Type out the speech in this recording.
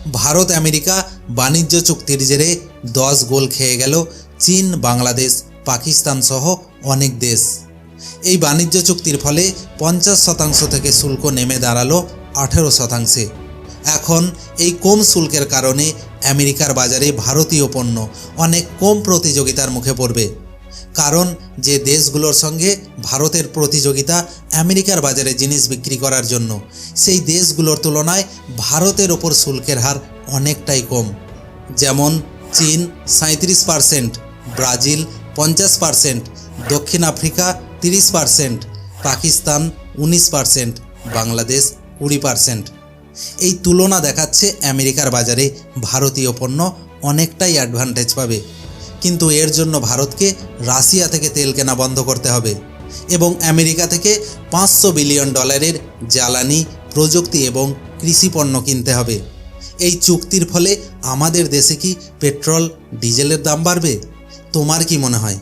Bharat America বাণিজ্য চুক্তির জেরে 10 গোল খেয়ে গেল চীন, বাংলাদেশ, পাকিস্তান সহ অনেক দেশ। এই বাণিজ্য চুক্তির ফলে 50% থেকে শুল্ক নেমে দাঁড়ালো 18%। এখন এই কম শুল্কের কারণে আমেরিকার বাজারে ভারতীয় পণ্য অনেক কম প্রতিযোগিতার মুখে পড়বে। কারণ যে দেশগুলোর সঙ্গে ভারতের প্রতিযোগিতা আমেরিকার বাজারে জিনিস বিক্রি করার জন্য, সেই দেশগুলোর তুলনায় ভারতের ওপর শুল্কের হার অনেকটাই কম। যেমন চীন 37%, ব্রাজিল 50%, দক্ষিণ আফ্রিকা 30%, পাকিস্তান 19%, বাংলাদেশ 20%। এই তুলনা দেখাচ্ছে আমেরিকার বাজারে ভারতীয় পণ্য অনেকটাই অ্যাডভান্টেজ পাবে। কিন্তু এর জন্য ভারতকে রাশিয়া থেকে তেল কেনা বন্ধ করতে হবে এবং আমেরিকা থেকে $500 বিলিয়ন জ্বালানি, প্রযুক্তি এবং কৃষি পণ্য কিনতে হবে। এই চুক্তির ফলে আমাদের দেশে কি পেট্রোল, ডিজেলের দাম বাড়বে? তোমার কি মনে হয়?